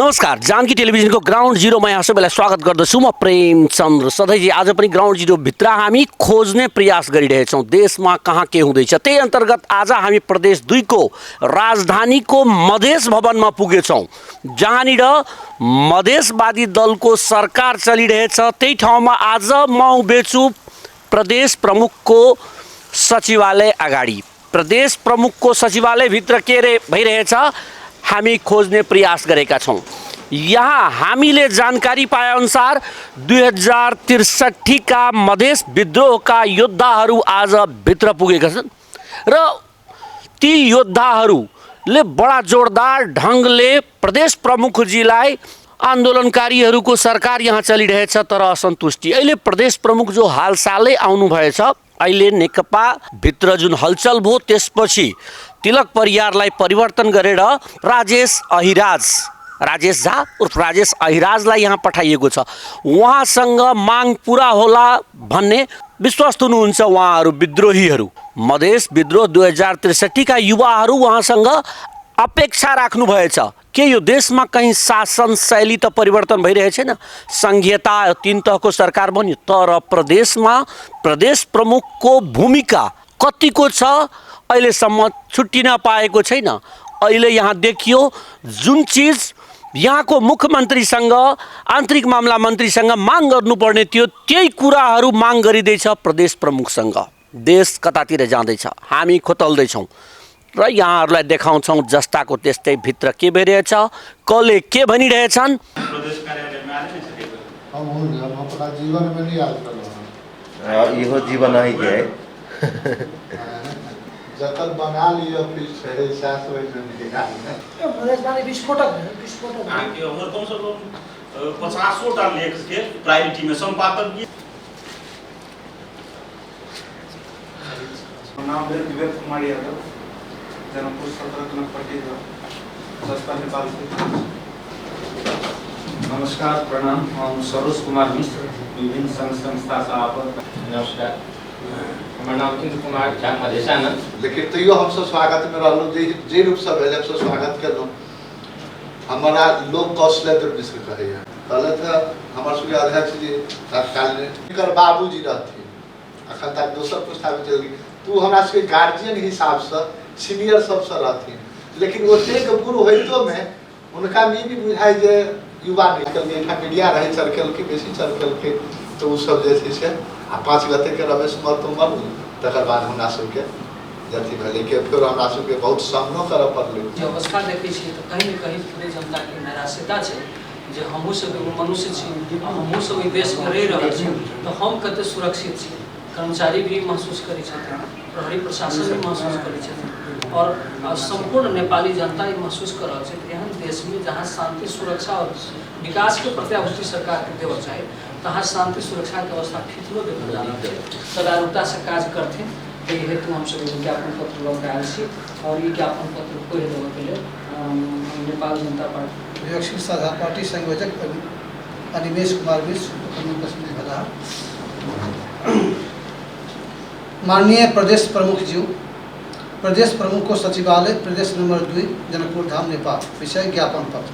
नमस्कार, जानकी टेलिभिजनको ग्राउन्ड जिरोमा यहाँ सबैलाई स्वागत गर्दछु। म प्रेमचन्द्र सधैँजी। आज पनि ग्राउन्ड जिरोभित्र हामी खोज्ने प्रयास गरिरहेछौँ देशमा कहाँ के हुँदैछ। त्यही अन्तर्गत आज हामी प्रदेश 2 को राजधानीको मधेस भवनमा पुगेछौँ, जहाँनिर मधेसवादी दलको सरकार चलिरहेछ। त्यही ठाउँमा आज म उभिछु प्रदेश प्रमुखको सचिवालय अगाडि। प्रदेश प्रमुखको सचिवालयभित्र के भइरहेछ हामी खोज्ने प्रयास गरेका छौँ। यहाँ हामीले जानकारी पाएअनुसार 2063 का मधेस विद्रोहका योद्धाहरू आज भित्र पुगेका छन् र ती योद्धाहरूले बडा जोरदार ढङ्गले प्रदेश प्रमुखजीलाई आन्दोलनकारीहरूको सरकार यहाँ चलिरहेछ तर असन्तुष्टि। अहिले प्रदेश प्रमुख जो हालसालै आउनुभएछ, अहिले नेकपा भित्र जुन हलचल भयो त्यसपछि तिलक परियारलाई परिवर्तन गरेर राजेश झा उर्फ राजेश अहिराजलाई यहाँ पठाइएको छ। उहाँसँग माग पुरा होला भन्ने विश्वस्त हुनुहुन्छ उहाँहरू विद्रोहीहरू। मधेस विद्रोह 2063 का युवाहरू उहाँसँग अपेक्षा राख्नु भएछ। के यो देशमा कहीँ शासन शैली त परिवर्तन भइरहेछ छैन, संघीयता 3 तहको सरकार बन्यो तर प्रदेशमा प्रदेश प्रमुखको भूमिका कतिको छ अहिलेसम्म छुट्टिन पाएको छैन। अहिले यहाँ देखियो जुन चिज यहाँको मुख्यमन्त्रीसँग आन्तरिक मामला मन्त्रीसँग माग गर्नुपर्ने थियो त्यही कुराहरू माग गरिँदैछ प्रदेश प्रमुखसँग। देश कतातिर जाँदैछ हामी खोतल्दैछौँ र यहाँहरूलाई देखाउँछौँ जस्ताको त्यस्तै भित्र के भइरहेछ, कसले के भनिरहेछन्। इहो जीवन है के जकर बना लियो फिर छड़े सास होय न मधेसवादी विस्फोटक है। आके और कम से कम 50 लेख के प्रायोरिटी में संपादक की नाम है विवेक कुमार यादव, जनकपुर 17 नंबर सस्ता नेपाल से। नमस्कार, प्रणाम। हम सरोज कुमार मिश्र, विभिन्न संघ संस्था सभापति। नमस्कार, हमारा नाम किंद कुमार झा मधेसानंद। लेकिन तैयो हम सब स्वागत में रहलो जे रूप से भेले सब स्वागत करलो। हमारा लोग कौशलेंद्र मिश्र कहे कहले था हमार सूर्य अध्यक्ष जी तत्कालीन कर बाबूजी रहथि अखन तक दोसर प्रस्ताव चल गई। तू हमरा से गार्जियन हिसाब से सीनियर सब से रहथि, लेकिन ओते के गुरु होइतो में उनका भी बुझाई जे युवा निकल के मीडिया रहे सर्कल के बेसी सर्कल के तो उ सब जे छै से आ 5 गते के रमेश महतो मरल तकर बाद हमरा सबके जति भेलै के फिर हमरा सबके बहुत सामना करऽ पड़लै। जे अवस्था देखै छी तऽ कहीं न कहीं पूरे जनता के निराशा छै जे हमहू सब एगो मनुष्य छी, हमहू सब देश में रहि रहल छी तऽ हम कते सुरक्षित छी। कर्मचारी भी महसूस करै छथिन, प्रहरी प्रशासन भी महसूस करै छथिन और संपूर्ण नेपाली जनता ये महसूस कर रहल छै एहन देश में जहाँ शांति सुरक्षा और विकास के प्रत्याभूति सरकार के देवल चाहे तहाँ शांति सुरक्षा के अवस्था फितलो देखल जा रहल छै। सदारुता से काज करथिन एहि हेतु हम सब ज्ञापन पत्र लऽ के आयल छी और ई ज्ञापन पत्र पढ़ि देबऽ के लेल नेपाल जनता पार्टी विकसित साझा पार्टी संयोजक अनिमेश कुमार मिश्र। माननीय प्रदेश प्रमुख जी, प्रदेश प्रमुख को सचिवालय प्रदेश नंबर 2 जनकपुर धाम नेपाल। विषय ज्ञापन पत्र।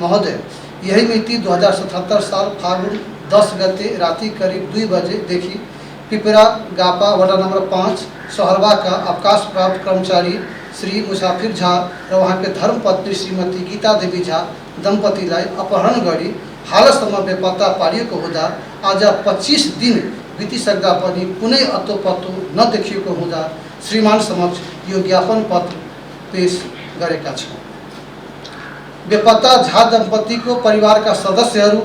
महोदय, यही मिति 2077 साल फागुन 10 गते राति करीब 2 बजे देखी पिपरा गापा वार्ड नंबर 5 सोहरबा का अवकाश प्राप्त कर्मचारी श्री मुसाफिर झा और वहाँ के धर्मपत्नी श्रीमती गीता देवी झा दंपतिलाई अपहरण गरी हालसम्म बेपत्ता पारिएको हुँदा आज 25 दिन बितिसक्दा पनि कुनै अत्तो-पत्तो नदेखिएको हुँदा श्रीमान समक्ष यो ज्ञापन पत्र पेश गरेका छौँ। बेपत्ता झा दंपति को परिवार का सदस्यहरू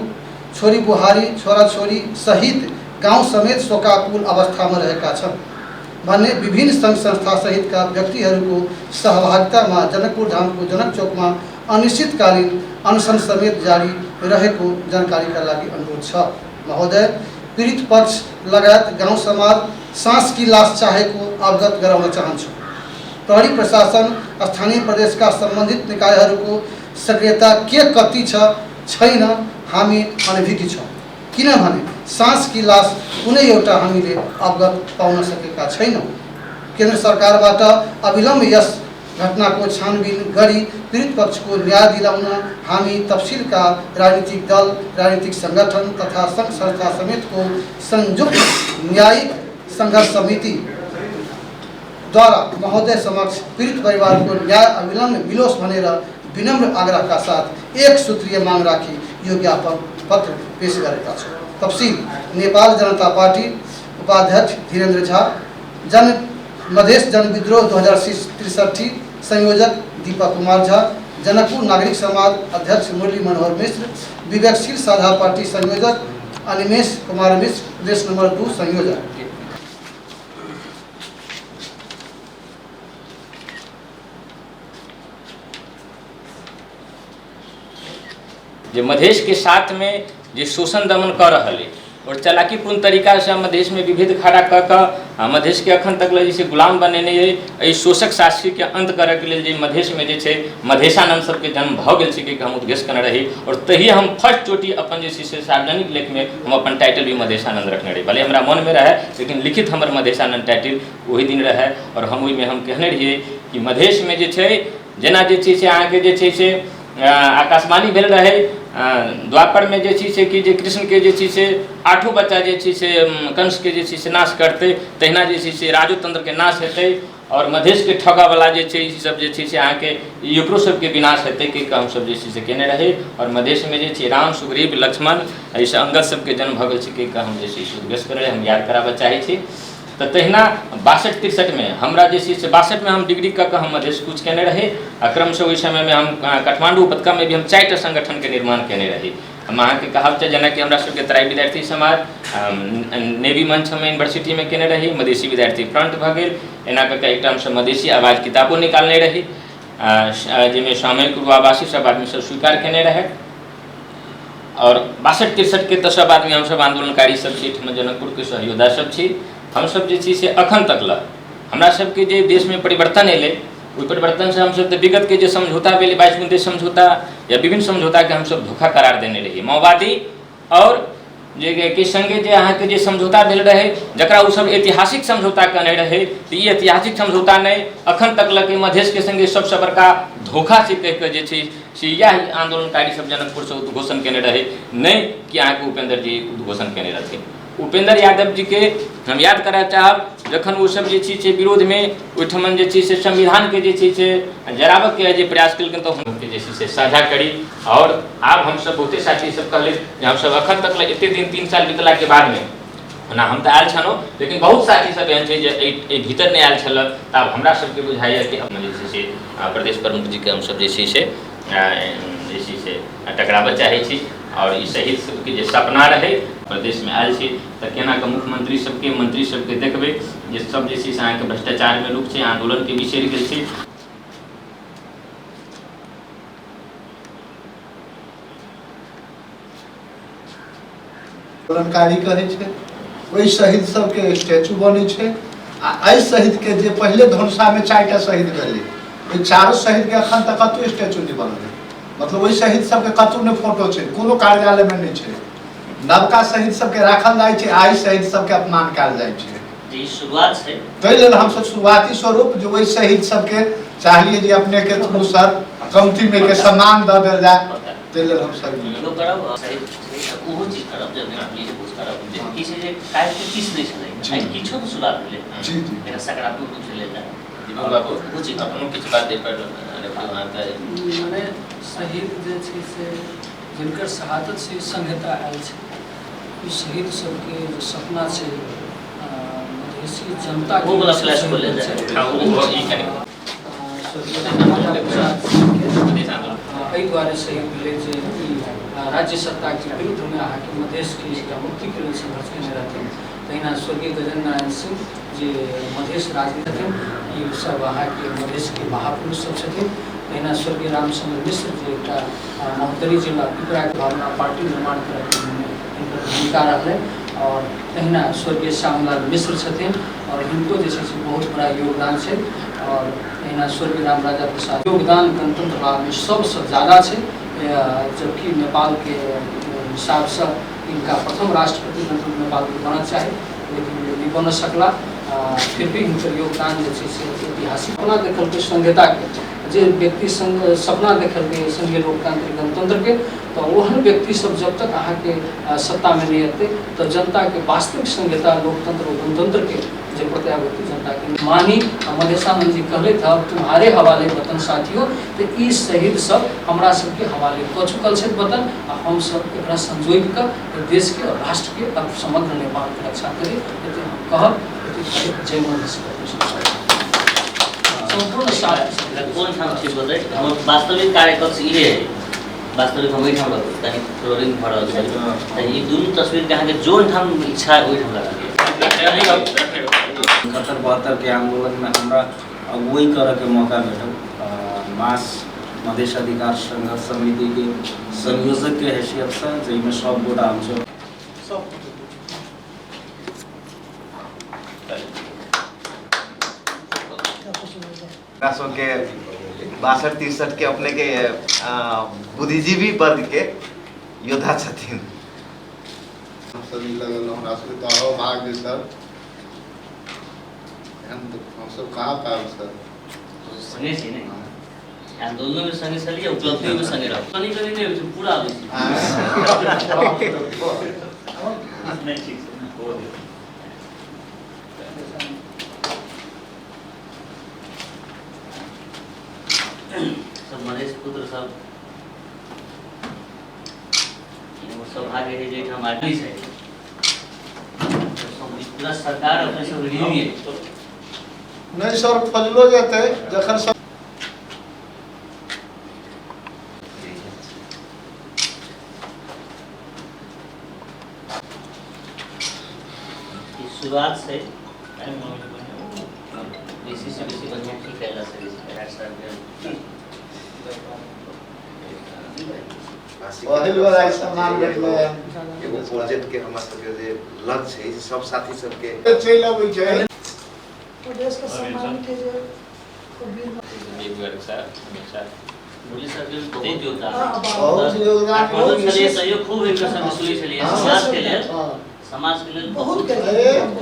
छोरी बुहारी छोराछोरी सहित गांव समेत शोकाकुल अवस्था में रहेका छन् भन्ने विभिन्न संघ संस्था सहित का व्यक्तिहरूको सहभागिता में जनकपुर धाम को जनक चौक में अनिश्चितकालीन अनशन समेत जारी रहेको जानकारी का लागि अनुरोध छ। महोदय, पीड़ित पक्ष लगायत गांव समाज सांस की लाश चाहेको अवगत गराउन चाहन्छु। प्रहरी प्रशासन स्थानीय प्रदेश का संबंधित निकायहरूको सक्रियता के कति छैन हामी अनभिज्ञ छौँ, किनभने सांस की लाश कुनै एउटा हामीले अवगत पाउन सकेका छैनौँ। केन्द्र सरकारबाट अविलम्ब यस घटना को छानबीन गरी पीड़ित पक्ष को न्याय दिलाउन हामी तफसिल का राजनीतिक दल, राजनीतिक संगठन तथा संघ संस्था समेत को संयुक्त न्यायिक संघर्ष समिति द्वारा महोदय समक्ष पीड़ित परिवार को न्याय अविलंब मिलोस् भनेर विनम्र आग्रह का साथ एक सूत्रीय मांग राखी यो ज्ञापन पत्र पेश गरेका छौं। तफसिल नेपाल जनता पार्टी उपाध्यक्ष धीरेन्द्र झा, मधेश जनविद्रोह 2063 संयोजक दीपक कुमार झा, जनकपुर नागरिक समाज अध्यक्ष मुरली मनोहर मिश्र, विवेकशील साझा पार्टी संयोजक अनिमेश कुमार मिश्र, प्रदेश नंबर 2 संयोजक। जो मधेश के साथ में जो शोषण दमन कर रहा है और चालाकीपूर्ण तरीका से मधेश में विभेद खड़ा कर मधेश के अखन तक जैसे गुलाम बनेने शोषक शासकी के अंत करे के लिए मधेश में जे मधेशानंद सबके जन्म भ गेल छै कि हम उद्देश्य करने रही और तही हम फर्स्ट चोटी अपन जे सार्वजनिक लेख में हम अपन टाइटल भी मधेशानंद रखने रही। भले हमारा मन में रहे लेकिन लिखित हमारे मधेशानंद टाइटल वही दिन रहे और हम ओहि में हम कहने रहिए कि मधेश में जे जेना जे अहाँके जे आकाशवाणी भेल रहे द्वापर में जे से कि जे कृष्ण के जे से 8 बच्चा जे से कंस के जे से नाश करते तहिना जे से राजतंत्र के नाश हेतै और मधेश के ठगा वाला जे सब जे से अहाँके एकरो सबके विनाश हेतै कि हम सब जे से केने रहे और मधेश में जे राम सुग्रीव लक्ष्मण ऐसे अंगद सबके जन्म भ गेल छै कि हम जे उद्देश्य करे हम याद कराबऽ चाहे छी। तो तहिना 62-63 में हमरा जे 62 में हम डिग्री कऽ हम मधेश कूच केने रहे क्रम से ओहि समय में हम काठमांडू उपत्यका में भी हम 4टा संगठन के निर्माण केने रही। हम अहाँके कहब छै जेना कि हमरा सबके तराई विद्यार्थी समाज नेवी मंच हम यूनिवर्सिटी में केने रही, मधेसी विद्यार्थी फ्रंट भ गेल, एना कऽ एकटा हम मधेसी आवाज किताबो निकालने रही जिसमें सामयिक पूर्वावासी सब आदमी सब स्वीकार केने रहे और 62-63 के तो सब आदमी हम सब आंदोलनकारी सब छी, जनकपुर के सहयोद्धा सब छी। हम सब जे से अखन तक ल हमरा सबके जे देश में परिवर्तन एले ओहि परिवर्तन से हम सब विगत के जो समझौता भेल 22 गुंदे समझौता या विभिन्न समझौता के हम सब धोखा करार देने रहिए माओवादी और जे के संगे जे अहाँके जे समझौता भेल रहे जकरा उ सब ऐतिहासिक समझौता कहने रहे तो ये ऐतिहासिक समझौता नहीं अखन तक लगे मधेश के संगे सबसे बड़का धोखा से कह के जे से यह आंदोलनकारी सब जनकपुर से उद्घोषण केने रहे नहीं कि अहाँके उपेंद्र जी उद्घोषण केने रहथिन। उपेंद्र यादव जी के हम याद करा चाहब जखन वो सब जे विरोध में ओठमन जे से संविधान के जे से जराबक के जे प्रयास केलखिन तो हम जे से साझा करी और आब हम सब बहुते साथी सब कहले हम सब अखन तक एते दिन 3 साल बीतला के बाद में ना हम तो आयल छलो लेकिन बहुत साथी सब एहन छै जे भीतर नहीं आयल छल तब हमरा सबके बुझाइए कि हम जे से प्रदेश प्रमुख जी के हम सब जे से टकराबऽ चाहे छी और ई शहीद सबके जे सपना रहे प्रदेश में आयल छी तो केना के मुख्यमंत्री सबके मंत्री सबके देखबे जे सब जे से अहाँके भ्रष्टाचार में लोग छै आंदोलन के बिसरि गेल छै। आंदोलनकारी कहै छै ओहि शहीद सबके स्टैचू बनै छै आ एहि शहीद के जे पहले धनुषा में 4टा शहीद भेलै ओहि चारो शहीद के अखन तक कतौ स्टैचू नहीं बनल, मतलब वही शहीद सबके कतौ ने फोटो छै, कोनो कार्यालय में नहीं छै। नवका शहीद सबके राखल जाइ छै, आई शहीद सबके अपमान कयल जाइ छै। जी शुरुआत छै तै लेल हम सब शुरुआती स्वरूप जो वही शहीद सबके चाहलिए जे अपने के थ्रू सर कमती में के सम्मान द देल जाय तै लेल हम सब लोग करब शहीद ओहो चीज करब जे अपनी पूछ करब जे किछ जे काज के किछ नहीं छलै आई किछो तो शुरुआत भेलै जी जी एना सकारात्मक रूप से लेता बाबू कुछ अपनो किछ बात दे पर माने शहीद जे छै से जिनकर शहादत से संहिता आयल छै ई शहीद सबके जो सपना छै मधेसी जनता वो वाला फ्लैश खोल ले जाए हां वो ई कने एहि दुआरे शहीद भेलै जे राज्य सत्ता के विरुद्ध में अहाँके मधेश के एकटा मुक्ति के लेल संघर्ष केने रहथिन। तहिना स्वर्गीय गजेंद्र नारायण सिंह जे मधेश राजनीति छथिन ई सब अहाँके मधेश के महापुरुष सब छथिन। तहिना स्वर्गीय रामचंद्र मिश्र जे एकटा महोत्तरी जिला पिपरा के भावना पार्टी निर्माण करय में भूमिका रहलै और तहिना स्वर्गीय श्यामलाल मिश्र छथिन और हिनको जे छै से बहुत बड़ा योगदान छै और तहिना स्वर्गीय राम राजा प्रसाद योगदान गणतंत्र लाभ में सबसे ज़्यादा छै जबकि नेपाल के हिसाब से इनका प्रथम राष्ट्रपति गणतंत्र नेपाल के बनना चाहिए लेकिन नहीं बन सकला फिर भी हिनकर योगदान जे छै से ऐतिहासिक अपना देखल के संहिता के जे व्यक्ति संग सपना देखल के संघीय लोकतांत्रिक गणतंत्र के तो ओहन व्यक्ति सब जब तक अहाँ के सत्ता में नहीं आते तो जनता के वास्तविक संहिता लोकतंत्र और गणतंत्र के जो प्रत्यावर्ती जनता के मानी मधेशानंद जी कहले था तुम्हारे हवाले वतन साथियों तो ई शहीद सब हमरा सबके हवाले कऽ चुकल छै वतन आ हम सब एकरा संजोग के देश के और राष्ट्र के और समग्र नेपाल के रक्षा करी एते हम कहब जय मधेश संपूर्ण साथ कौन ठाम छै बोलै हमर वास्तविक कार्यकर्ता इहे है वास्तविक हम ठाम रहबै तनी फ्लोरिंग भऽ रहल छै त ई दुनू तस्वीर के अहाँ के जोन ठाम इच्छा है ओहि ठाम लगा दियौ 71-72 के आंदोलन में हमरा अगुवाई करे के मौका भेटल मास मधेश अधिकार संघर्ष समिति के संयोजक के हैसियत से जाहिमे सब गोटा हमसब के 62-63 के अपने के बुद्धिजीवी वर्ग के योद्धा छथिन सभी लगल हमरा सबके तो अहो भाग्य सर हम सब कहाँ पाब सर संगे छै ने आंदोलन में संगे छलिए उपलब्धि में संगे रह कनी कनी नहीं होइ पूरा आबै छै नहीं ठीक छै सब मधेश पुत्र सब सौभाग्य है जो हम आदमी है पूरा सरकार अपने सब रिव्यू नहीं सर फजलो जेतै जखन सब शुरुआत से बेसी से बेसी बढ़िया की कैला से पहिल बेर आई सम्मान भेटलै एगो प्रोजेक्ट के हमरा सबके जे लक्ष्य है सब साथी सबके चलि अबै छै प्रदेश के सम्मान के जे पुलिस सबके बहुत योगदान बहुत योगदान बहुत छलिए सहयोग खूब एक संग सुनी छलिए समाज के लेल बहुत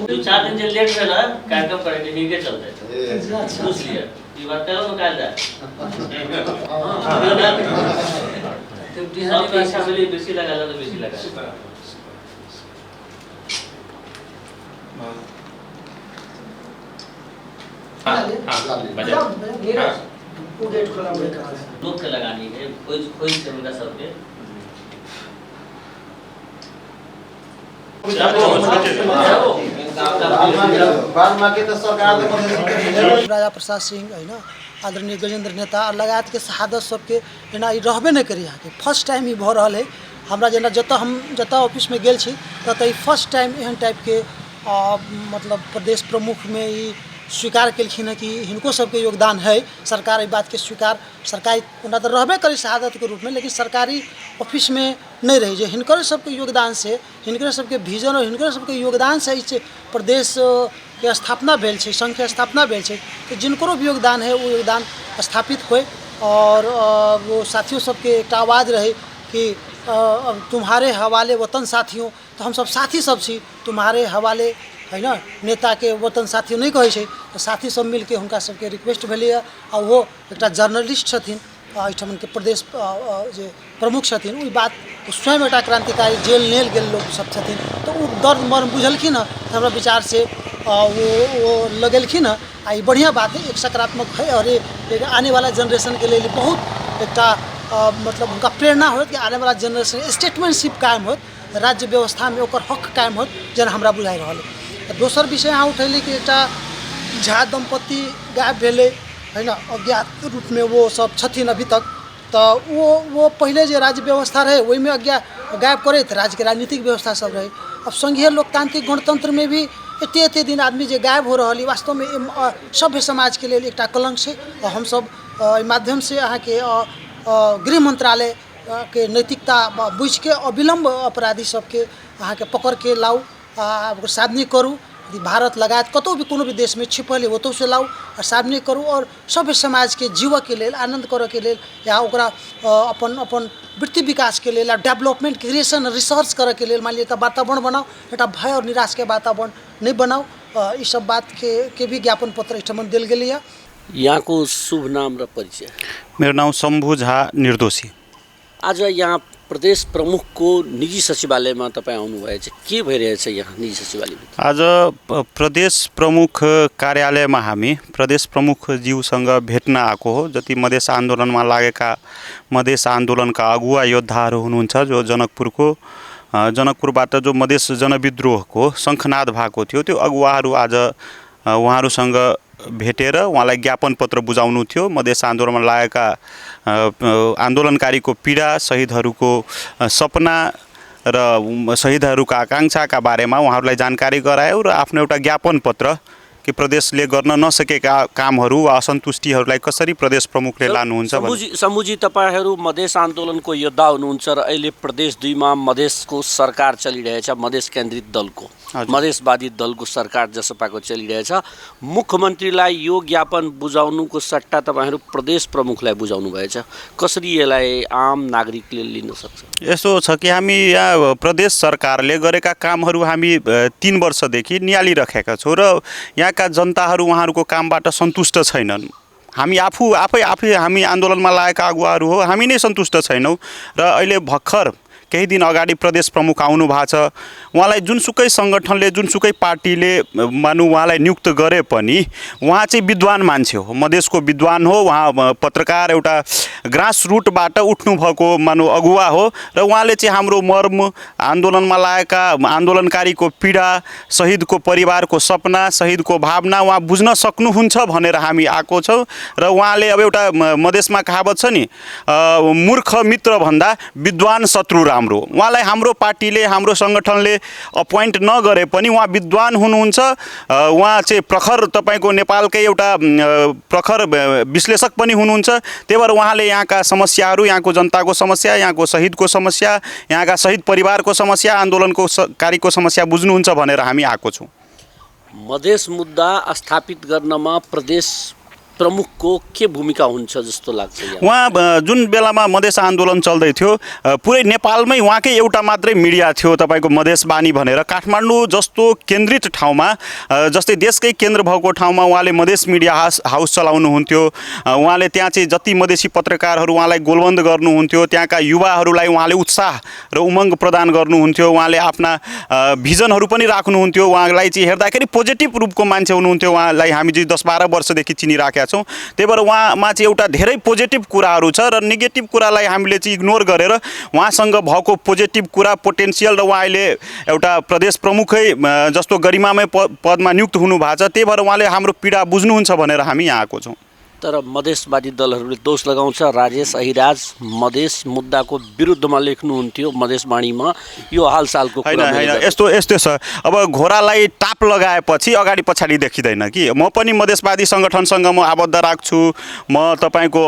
2-4 दिन जे लेट भेल कार्यक्रम करे के हिनके चलते पूछ लिया ई बात करो न काल तो डिजाइन का अच्छा मिली बेसी लगा तो बेसी लगा लोग के लगानी है कोई से उनका सबके राजा प्रसाद सिंह है ना आदरणीय गजेंद्र नेता लगात के शहादत सबके एना ई रहबे नहीं करी यहाँ के फर्स्ट टाइम ही भऽ रहल है हमरा जेना जतऽ ऑफिस में गेल छी ततऽ फर्स्ट टाइम एहन टाइप के मतलब प्रदेश प्रमुख में ई स्वीकार केलखिन है कि हिनको सबके योगदान है सरकार इस बात के स्वीकार सरकारी ओना तो रहबे करी शहादत के रूप में लेकिन सरकारी ऑफिस में नहीं रही जे हिनकर सबके योगदान से हिनकर सबके विजन और हिनकर सबके योगदान से इस प्रदेश के स्थापना भेल छै संघ के स्थापना भेल छै तो जिनकरो भी योगदान है वो योगदान स्थापित होए और वो साथियों सबके एक आवाज़ रहे कि तुम्हारे हवाले वतन साथियों तो हम सब साथी सब छी तुम्हारे हवाले है ना नेता के वतन साथियों नहीं कहे तो साथी सब मिल के हुनका सबके रिक्वेस्ट भेलै और वो एक जर्नलिस्ट छथिन एहिठाम के प्रदेश जे प्रमुख छथिन ओहि बात स्वयं एक क्रांतिकारी जेल नेल गेल लोग सब छथिन तो वो दर्द मर्म बुझलखिन हमरा विचार से वो लगेलखिन आ ई बढ़िया बात है एक सकारात्मक है और एक आने वाला जनरेशन के लिए बहुत एक मतलब उनका प्रेरणा होत कि आने वाला जनरेशन स्टेटमेंटशिप कायम होत राज्य व्यवस्था में ओकर हक कायम होत जेना हमरा बुझाइ रहल है दोसर विषय अहाँ उठैली कि एक झा दंपति गायब भेले है ना अज्ञात रूप में वो सब छथिन अभी तक तो वो पहले जो राज्य व्यवस्था रहे वही में गायब करे थे राज्य के राजनीतिक व्यवस्था सब रहे अब संघीय लोकतांत्रिक गणतंत्र में भी एते दिन आदमी जो गायब हो रहा है वास्तव में सभ्य समाज के लिए एक कलंक है और हम सब माध्यम से अहाँ के गृह मंत्रालय के नैतिकता बुझ के अविलंब अपराधी सबके अहाँ के पकड़ के लाऊ साधनी करू भारत लगायत कतौ भी कोनो भी देश में छिपल है ओतौ से लाऊ और साधनी करू और सभ्य समाज के जीव के लेल आनंद करे के लेल या ओकरा अपन वृत्ति विकास के लेल डेवलपमेंट क्रिएशन रिसर्च करे के लेल मान लिया वातावरण बनाओ एटा भय और निराश के वातावरण नहीं बनाओ ई सब बात के भी ज्ञापन पत्र स्टेटमेंट दिल गेल है। यहाँको शुभ नाम र परिचय? मेरो नाम शम्भु झा निर्दोषी। आज यहाँ प्रदेश प्रमुखको निजी सचिवालयमा तपाईँ आउनुभएछ, के भइरहेछ यहाँ निजी सचिवालयमा? आज प्रदेश प्रमुख कार्यालयमा हामी प्रदेश प्रमुख ज्यूसँग भेट्न आएको हो। जति मधेस आन्दोलनमा लागेका मधेस आन्दोलनका अगुवा योद्धाहरू हुनुहुन्छ, जो जनकपुरबाट जो मधेस जनविद्रोहको शङ्खनाद भएको थियो, त्यो अगुवाहरू आज उहाँहरूसँग भेटेर उहाँलाई ज्ञापन पत्र बुझाउनु थियो। मधेस आन्दोलनमा लागेका आन्दोलनकारीको पीडा, शहीदहरूको सपना र शहीदहरूका आकाङ्क्षाका बारेमा उहाँहरूलाई जानकारी गरायो र आफ्नो एउटा ज्ञापन पत्र कि प्रदेशले गर्न नसकेका कामहरू वा असन्तुष्टिहरूलाई कसरी प्रदेश प्रमुखले लानुहुन्छ। शम्भुजी, तपाईँहरू मधेस आन्दोलनको योद्धा हुनुहुन्छ र अहिले प्रदेश 2 मा मधेसको सरकार चलिरहेछ, मधेस केन्द्रित दलको, मधेसवादी दलको सरकार जसपाको चलिरहेछ। मुख्यमन्त्रीलाई यो ज्ञापन बुझाउनुको सट्टा तपाईँहरू प्रदेश प्रमुखलाई बुझाउनु भएछ, कसरी यसलाई आम नागरिकले लिन सक्छ? यसो छ कि हामी यहाँ प्रदेश सरकारले गरेका कामहरू हामी 3 वर्षदेखि नियालिराखेका छौँ र यहाँका जनताहरू उहाँहरूको कामबाट सन्तुष्ट छैनन्। हामी आफै हामी आन्दोलनमा लागेका अगुवाहरू हो, हामी नै सन्तुष्ट छैनौँ। र अहिले भर्खर केही दिन अगाडि प्रदेश प्रमुख आउनु भएको छ। उहाँलाई जुनसुकै सङ्गठनले, जुनसुकै पार्टीले उहाँलाई नियुक्त गरे पनि उहाँ चाहिँ विद्वान मान्छे हो, मधेसको विद्वान हो। उहाँ पत्रकार, एउटा ग्रास रुटबाट उठ्नु भएको अगुवा हो र उहाँले चाहिँ हाम्रो मर्म, आन्दोलनमा लागेका आन्दोलनकारीको पीडा, शहीदको परिवारको सपना, शहीदको भावना उहाँ बुझ्न सक्नुहुन्छ भनेर हामी आएको छौँ। र उहाँले अब एउटा मधेसमा कहावत छ नि, मूर्ख मित्र भन्दा विद्वान शत्रु राम्रो। उहाँलाई हाम्रो पार्टीले, हाम्रो सङ्गठनले अपोइन्ट नगरे पनि उहाँ विद्वान हुनुहुन्छ। उहाँ चाहिँ प्रखर, तपाईँको नेपालकै एउटा प्रखर विश्लेषक पनि हुनुहुन्छ। त्यही भएर उहाँले यहाँका समस्याहरू, यहाँको जनताको समस्या, यहाँको शहीदको समस्या, यहाँका शहीद परिवारको समस्या, आन्दोलनकारीको समस्या बुझ्नुहुन्छ भनेर हामी आएको छौँ। मधेस मुद्दा स्थापित गर्नमा प्रदेश प्रमुखको के भूमिका हुन्छ जस्तो लाग्छ? उहाँ जुन बेलामा मधेस आन्दोलन चल्दै थियो, पुरै नेपालमै उहाँकै एउटा मात्रै मिडिया थियो, तपाईँको मधेसवाणी भनेर। काठमाडौँ जस्तो केन्द्रित ठाउँमा, जस्तै देशकै केन्द्र भएको ठाउँमा उहाँले मधेस मिडिया हाउस चलाउनुहुन्थ्यो। उहाँले त्यहाँ चाहिँ जति मधेसी पत्रकारहरू उहाँलाई गोलबन्द गर्नुहुन्थ्यो, त्यहाँका युवाहरूलाई उहाँले उत्साह र उमङ्ग प्रदान गर्नुहुन्थ्यो। उहाँले आफ्ना भिजनहरू पनि राख्नुहुन्थ्यो। उहाँलाई चाहिँ हेर्दाखेरि पोजिटिभ रूपको मान्छे हुनुहुन्थ्यो। उहाँलाई हामी चाहिँ 10-12 वर्षदेखि चिनिराखेका छौँ। त्यही भएर उहाँमा चाहिँ एउटा धेरै पोजिटिभ कुराहरू छ र नेगेटिभ कुरालाई हामीले चाहिँ इग्नोर गरेर उहाँसँग भएको पोजिटिभ कुरा, पोटेन्सियल, र उहाँ अहिले एउटा प्रदेश प्रमुखै जस्तो गरिमामय पदमा नियुक्त हुनुभएको छ। त्यही भएर उहाँले हाम्रो पीडा बुझ्नुहुन्छ भनेर हामी यहाँ आएको छौँ। तर मधेसवादी दलहरूले दोष लगाउँछ, राजेश अहिराज मधेस मुद्दाको विरुद्धमा लेख्नुहुन्थ्यो मधेसवाणीमा। यो हालसालको होइन, यस्तो छ। अब घोडालाई टाप लगाएपछि अगाडि पछाडि देखिँदैन कि। म पनि मधेसवादी सङ्गठनसँग म आबद्ध राख्छु, म तपाईँको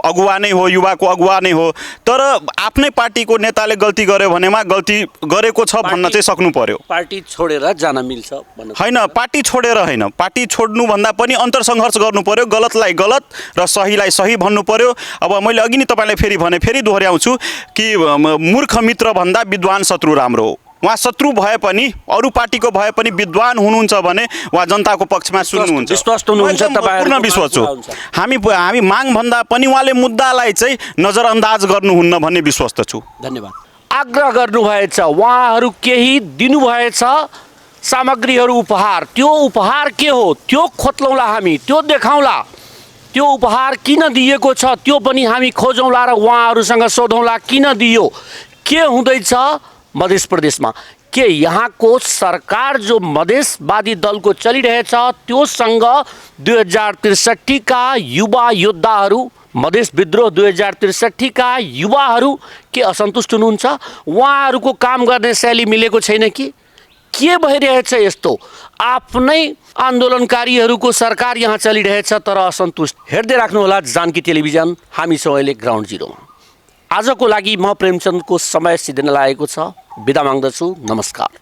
अगुवा नै हो, युवाको अगुवा नै हो। तर आफ्नै पार्टीको नेताले गल्ती गर्यो भनेमा गल्ती गरेको छ भन्न चाहिँ सक्नु पर्यो। पार्टी छोडेर जान मिल्छ होइन, पार्टी छोडेर होइन, पार्टी छोड्नुभन्दा पनि अन्तरसङ्घर्ष गर्नु पर्यो। गलतलाई गलत र सहीलाई सही भन्नु पर्यो। अब मैले अघि नै तपाईँलाई फेरि दोहोऱ्याउँछु कि मूर्ख मित्र भन्दा विद्वान शत्रु राम्रो हो। उहाँ शत्रु भए पनि, अरू पार्टीको भए पनि विद्वान हुनुहुन्छ भने उहाँ जनताको पक्षमा सुन्नुहुन्छ, विश्वस्त हुनुहुन्छ। पूर्ण विश्वास छु। हामी माग भन्दा पनि उहाँले मुद्दालाई चाहिँ नजरअन्दाज गर्नुहुन्न भन्ने विश्वस्त छु। धन्यवाद। आग्रह गर्नुभएछ, उहाँहरू केही दिनुभएछ सामग्रीहरू उपहार, त्यो उपहार के हो त्यो खोज्लौँला, हामी त्यो देखाउँला। त्यो उपहार किन दिएको छ त्यो पनि हामी खोजौँला र उहाँहरूसँग सोधौँला किन दियो, के हुँदैछ मध्य प्रदेशमा, के यहाँको सरकार जो मधेसवादी दलको चलिरहेछ त्योसँग 2063 का युवा योद्धाहरू, मधेस विद्रोह 2063 का युवाहरू के असन्तुष्ट हुनुहुन्छ? उहाँहरूको काम गर्ने शैली मिलेको छैन कि के भइरहेछ? यस्तो आफ्नै आन्दोलनकारीहरूको सरकार यहाँ चलिरहेछ तर असन्तुष्ट। हेर्दै राख्नुहोला जानकी टेलिभिजन, हामी छौँ अहिले ग्राउन्ड जिरोमा। आजको लागि म प्रेमचन्दको समय सिद्धिन लागेको छ, बिदा माग्दछु, नमस्कार।